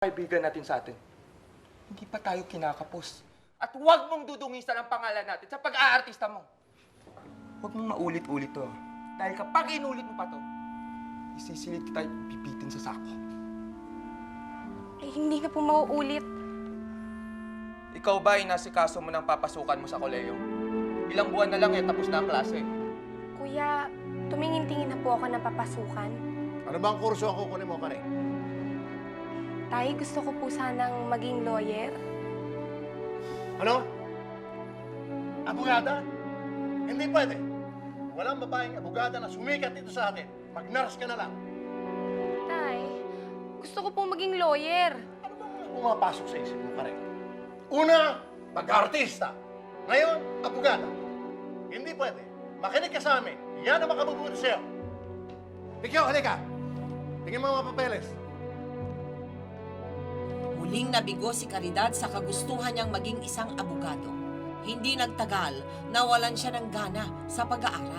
Kaibigan natin sa atin. Hindi pa tayo kinakapos. At huwag mong dudungisan ang pangalan natin sa pag-aartista mo. Huwag mong maulit-ulit to. Dahil kapag inulit mo pa to, isisilid kita at pipitin sa sako. Eh, hindi na po mauulit. Ikaw ba inasikaso mo ng papasukan mo sa koleyo? Ilang buwan na lang tapos na ang klase. Kuya, tumingin-tingin na po ako ng papasukan. Ano bang kurso ang kukunin mo, Kare? Tay, gusto ko po sanang maging lawyer. Ano? Abogada? Hindi pwede. Walang babaeng abogada na sumikat dito sa atin. Mag-nurse ka na lang. Tay, gusto ko po maging lawyer. Ano bang pumapasok sa isip mo, Kare? Una, pag-artista. Ngayon, abogada. Hindi pwede. Makinig ka sa amin. Yan ang makabubuti sa'yo. Bigyo, halika. Tingin mo ang mga papeles. Muling nabigo si Caridad sa kagustuhan niyang maging isang abogado. Hindi nagtagal, nawalan siya ng gana sa pag-aaral.